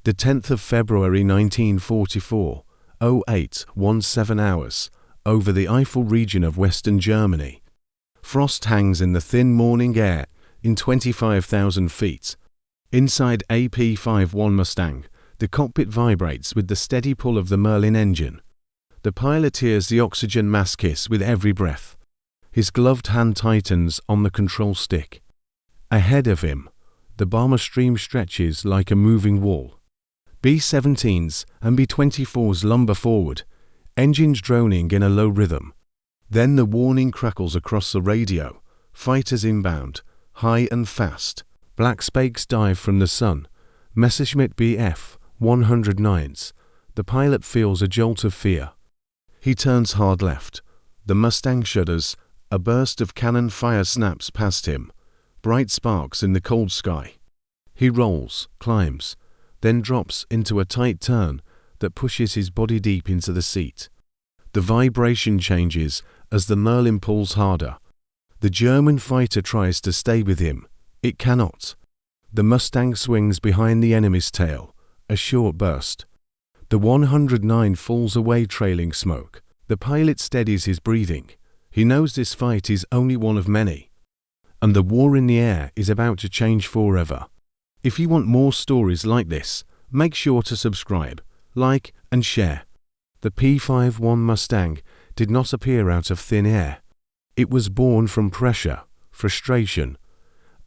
The 10th of February 1944, 08:17 hours, over the Eifel region of western Germany. Frost hangs in the thin morning air in 25,000 feet. Inside a P-51 Mustang, the cockpit vibrates with the steady pull of the Merlin engine. The pilot hears the oxygen mask hiss with every breath. His gloved hand tightens on the control stick. Ahead of him, the bomber stream stretches like a moving wall. B-17s and B-24s lumber forward, engines droning in a low rhythm. Then the warning crackles across the radio. Fighters inbound, high and fast. Black spakes dive from the sun. Messerschmitt Bf-109s. The pilot feels a jolt of fear. He turns hard left. The Mustang shudders. A burst of cannon fire snaps past him. Bright sparks in the cold sky. He rolls, climbs, then drops into a tight turn that pushes his body deep into the seat. The vibration changes as the Merlin pulls harder. The German fighter tries to stay with him. It cannot. The Mustang swings behind the enemy's tail. A short burst. The 109 falls away trailing smoke. The pilot steadies his breathing. He knows this fight is only one of many. And the war in the air is about to change forever. If you want more stories like this, make sure to subscribe, like, and share. The P-51 Mustang did not appear out of thin air. It was born from pressure, frustration,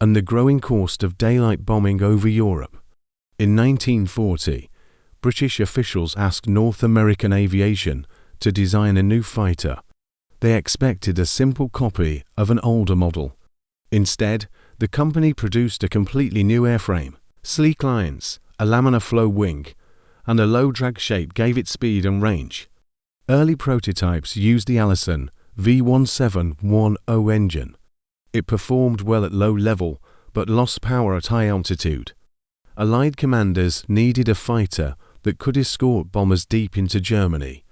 and the growing cost of daylight bombing over Europe. In 1940, British officials asked North American Aviation to design a new fighter. They expected a simple copy of an older model. Instead, the company produced a completely new airframe. Sleek lines, a laminar flow wing, and a low drag shape gave it speed and range. Early prototypes used the Allison V1710 engine. It performed well at low level, but lost power at high altitude. Allied commanders needed a fighter that could escort bombers deep into Germany.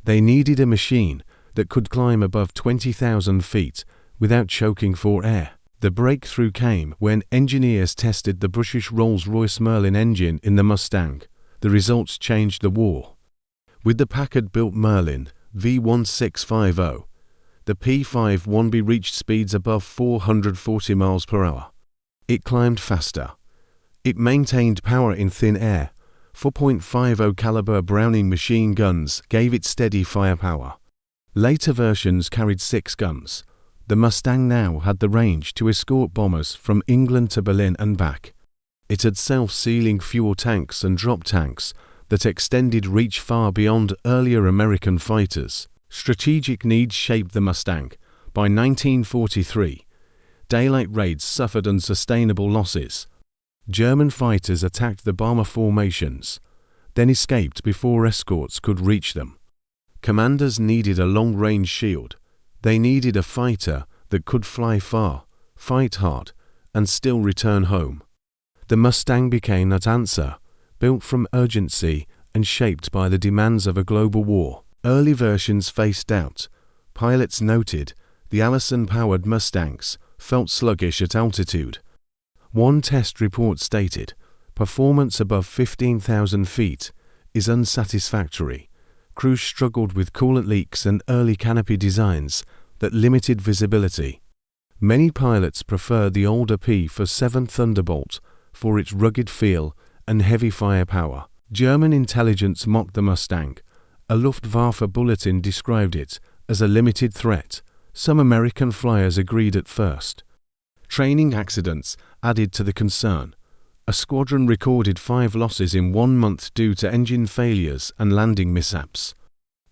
They needed a machine that could climb above 20,000 feet without choking for air. The breakthrough came when engineers tested the British Rolls-Royce Merlin engine in the Mustang. The results changed the war. With the Packard-built Merlin V1650, the P-51B reached speeds above 440 miles per hour. It climbed faster. It maintained power in thin air. 4.50 caliber Browning machine guns gave it steady firepower. Later versions carried 6 guns. The Mustang now had the range to escort bombers from England to Berlin and back. It had self-sealing fuel tanks and drop tanks that extended reach far beyond earlier American fighters. Strategic needs shaped the Mustang. By 1943, daylight raids suffered unsustainable losses. German fighters attacked the bomber formations, then escaped before escorts could reach them. Commanders needed a long-range shield. They needed a fighter that could fly far, fight hard, and still return home. The Mustang became that answer, built from urgency and shaped by the demands of a global war. Early versions faced doubt. Pilots noted the Allison-powered Mustangs felt sluggish at altitude. One test report stated, performance above 15,000 feet is unsatisfactory. Crews struggled with coolant leaks and early canopy designs that limited visibility. Many pilots preferred the older P-47 Thunderbolt for its rugged feel and heavy firepower. German intelligence mocked the Mustang. A Luftwaffe bulletin described it as a limited threat. Some American flyers agreed at first. Training accidents added to the concern. A squadron recorded 5 losses in 1 month due to engine failures and landing mishaps.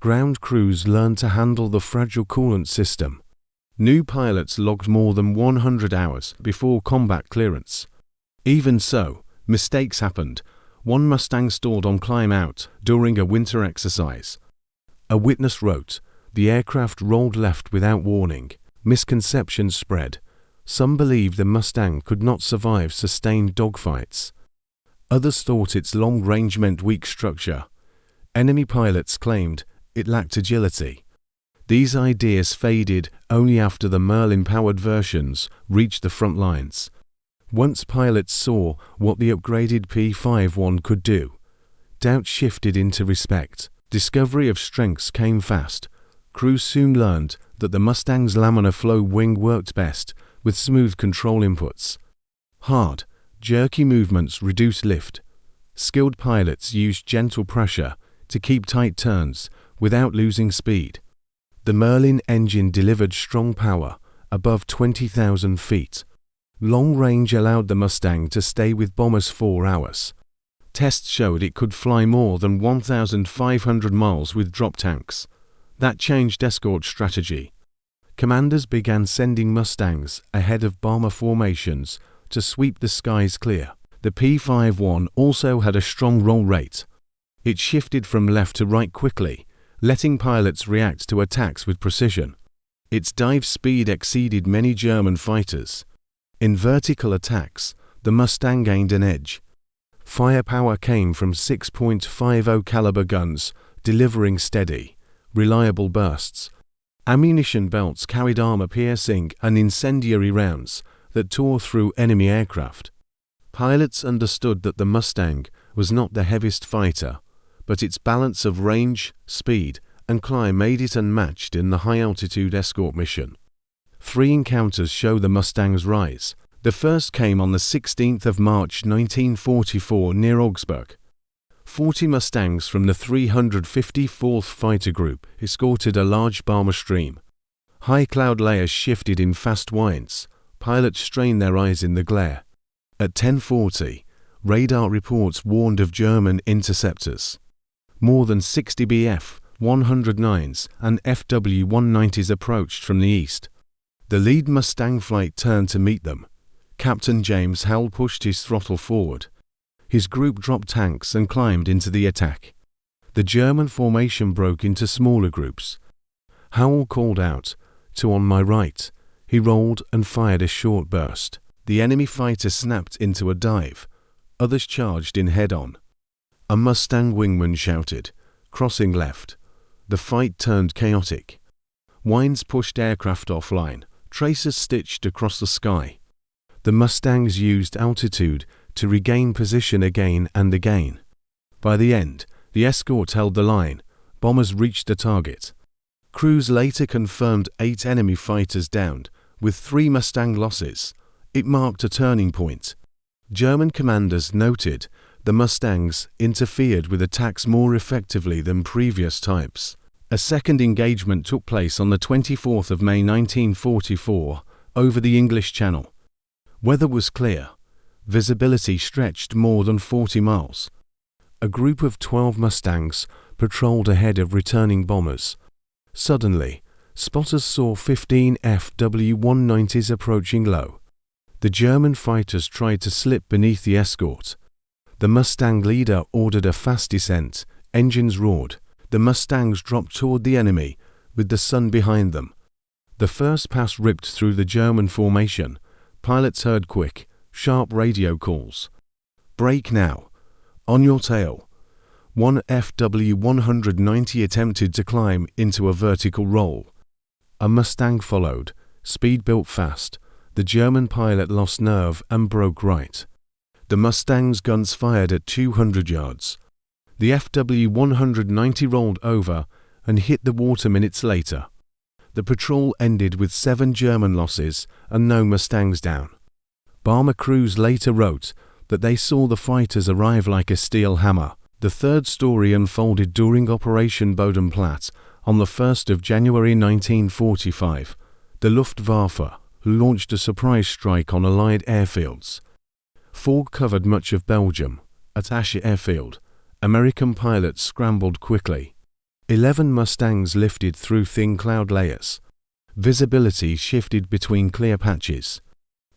Ground crews learned to handle the fragile coolant system. New pilots logged more than 100 hours before combat clearance. Even so, mistakes happened. One Mustang stalled on climb out during a winter exercise. A witness wrote, "The aircraft rolled left without warning." Misconceptions spread. Some believed the Mustang could not survive sustained dogfights. Others thought its long range meant weak structure. Enemy pilots claimed it lacked agility. These ideas faded only after the Merlin-powered versions reached the front lines. Once pilots saw what the upgraded P-51 could do, doubt shifted into respect. Discovery of strengths came fast. Crews soon learned that the Mustang's laminar flow wing worked best with smooth control inputs. Hard, jerky movements reduced lift. Skilled pilots used gentle pressure to keep tight turns without losing speed. The Merlin engine delivered strong power, above 20,000 feet. Long range allowed the Mustang to stay with bombers 4 hours. Tests showed it could fly more than 1,500 miles with drop tanks. That changed escort strategy. Commanders began sending Mustangs ahead of bomber formations to sweep the skies clear. The P-51 also had a strong roll rate. It shifted from left to right quickly, letting pilots react to attacks with precision. Its dive speed exceeded many German fighters. In vertical attacks, the Mustang gained an edge. Firepower came from 6.50 caliber guns, delivering steady, reliable bursts. Ammunition belts carried armor-piercing and incendiary rounds that tore through enemy aircraft. Pilots understood that the Mustang was not the heaviest fighter, but its balance of range, speed, and climb made it unmatched in the high-altitude escort mission. 3 encounters show the Mustang's rise. The first came on the 16th of March 1944 near Augsburg. 40 Mustangs from the 354th Fighter Group escorted a large bomber stream. High cloud layers shifted in fast winds. Pilots strained their eyes in the glare. At 10:40, radar reports warned of German interceptors. More than 60 Bf-109s and Fw-190s approached from the east. The lead Mustang flight turned to meet them. Captain James Howell pushed his throttle forward. His group dropped tanks and climbed into the attack. The German formation broke into smaller groups. Howell called out, "To on my right." He rolled and fired a short burst. The enemy fighter snapped into a dive. Others charged in head-on. A Mustang wingman shouted, "Crossing left." The fight turned chaotic. Winds pushed aircraft offline. Tracers stitched across the sky. The Mustangs used altitude to regain position again and again. By the end, the escort held the line. Bombers reached the target. Crews later confirmed 8 enemy fighters downed, with 3 Mustang losses. It marked a turning point. German commanders noted the Mustangs interfered with attacks more effectively than previous types. A second engagement took place on the 24th of May 1944 over the English Channel. Weather was clear. Visibility stretched more than 40 miles. A group of 12 Mustangs patrolled ahead of returning bombers. Suddenly, spotters saw 15 Fw-190s approaching low. The German fighters tried to slip beneath the escort. The Mustang leader ordered a fast descent. Engines roared. The Mustangs dropped toward the enemy, with the sun behind them. The first pass ripped through the German formation. Pilots heard quick, sharp radio calls. "Brake now. On your tail." One Fw-190 attempted to climb into a vertical roll. A Mustang followed. Speed built fast. The German pilot lost nerve and broke right. The Mustang's guns fired at 200 yards. The Fw-190 rolled over and hit the water minutes later. The patrol ended with 7 German losses and no Mustangs down. Bomber crews later wrote that they saw the fighters arrive like a steel hammer. The third story unfolded during Operation Bodenplatte on the 1st of January 1945. The Luftwaffe launched a surprise strike on Allied airfields. Fog covered much of Belgium. At Asche Airfield, American pilots scrambled quickly. 11 Mustangs lifted through thin cloud layers. Visibility shifted between clear patches.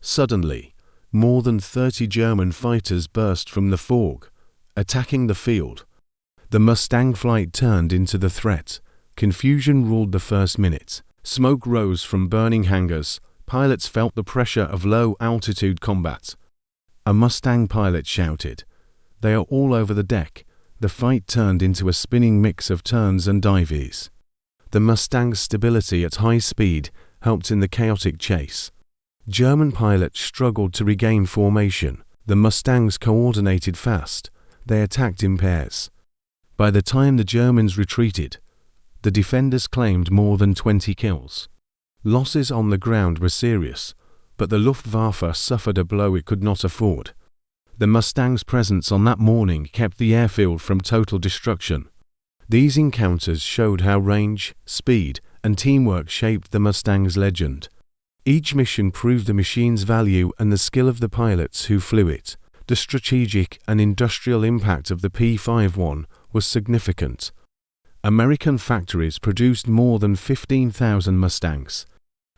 Suddenly, more than 30 German fighters burst from the fog, attacking the field. The Mustang flight turned into the threat. Confusion ruled the first minute. Smoke rose from burning hangars. Pilots felt the pressure of low-altitude combat. A Mustang pilot shouted, "They are all over the deck." The fight turned into a spinning mix of turns and dives. The Mustang's stability at high speed helped in the chaotic chase. German pilots struggled to regain formation. The Mustangs coordinated fast. they attacked in pairs. By the time the Germans retreated, the defenders claimed more than 20 kills. Losses on the ground were serious, but the Luftwaffe suffered a blow it could not afford. The Mustang's presence on that morning kept the airfield from total destruction. These encounters showed how range, speed, and teamwork shaped the Mustang's legend. Each mission proved the machine's value and the skill of the pilots who flew it. The strategic and industrial impact of the P-51 was significant. American factories produced more than 15,000 Mustangs.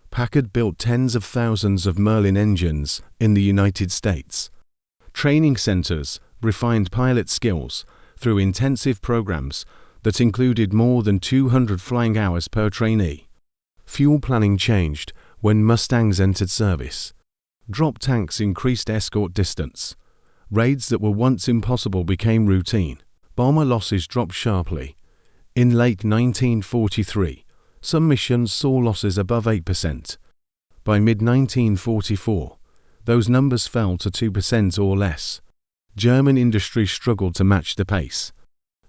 Packard built tens of thousands of Merlin engines in the United States. Training centers refined pilot skills through intensive programs that included more than 200 flying hours per trainee. Fuel planning changed when Mustangs entered service. Drop tanks increased escort distance. Raids that were once impossible became routine. Bomber losses dropped sharply. In late 1943, some missions saw losses above 8%. By mid-1944, those numbers fell to 2% or less. German industry struggled to match the pace.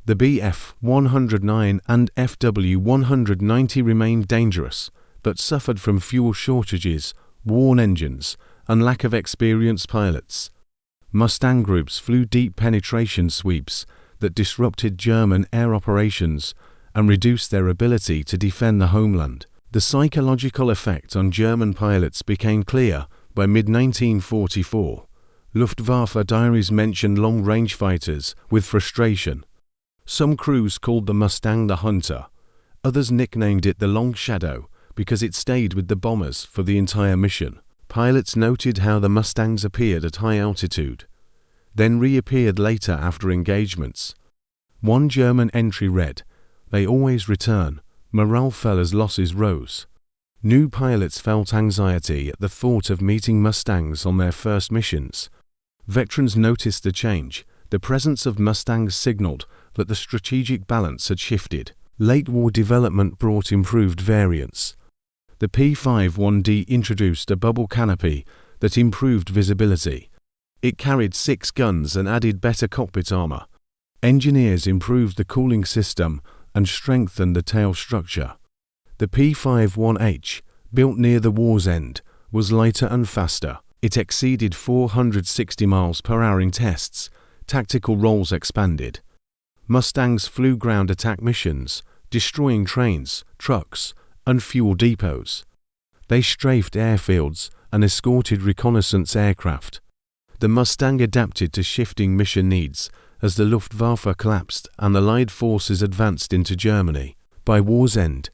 The Bf-109 and Fw-190 remained dangerous, but suffered from fuel shortages, worn engines, and lack of experienced pilots. Mustang groups flew deep penetration sweeps that disrupted German air operations and reduced their ability to defend the homeland. The psychological effect on German pilots became clear by mid-1944. Luftwaffe diaries mentioned long-range fighters with frustration. Some crews called the Mustang the Hunter. Others nicknamed it the Long Shadow because it stayed with the bombers for the entire mission. Pilots noted how the Mustangs appeared at high altitude, then reappeared later after engagements. One German entry read, "They always return." Morale fell as losses rose. New pilots felt anxiety at the thought of meeting Mustangs on their first missions. Veterans noticed the change. The presence of Mustangs signaled that the strategic balance had shifted. Late war development brought improved variants. The P-51D introduced a bubble canopy that improved visibility. It carried 6 guns and added better cockpit armor. Engineers improved the cooling system and strengthened the tail structure. The P-51H, built near the war's end, was lighter and faster. It exceeded 460 miles per hour in tests. Tactical roles expanded. Mustangs flew ground attack missions, destroying trains, trucks, and fuel depots. They strafed airfields and escorted reconnaissance aircraft. The Mustang adapted to shifting mission needs as the Luftwaffe collapsed and Allied forces advanced into Germany. By war's end,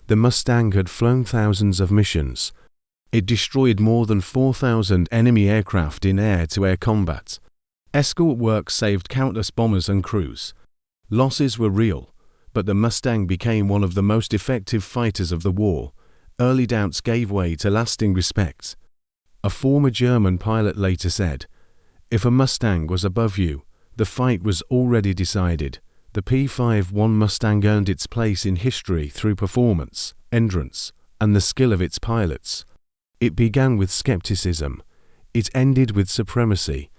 the Mustang had flown thousands of missions. It destroyed more than 4,000 enemy aircraft in air-to-air combat. Escort work saved countless bombers and crews. Losses were real, but the Mustang became one of the most effective fighters of the war. Early doubts gave way to lasting respect. A former German pilot later said, "If a Mustang was above you, the fight was already decided." The P-51 Mustang earned its place in history through performance, endurance, and the skill of its pilots. It began with skepticism. It ended with supremacy.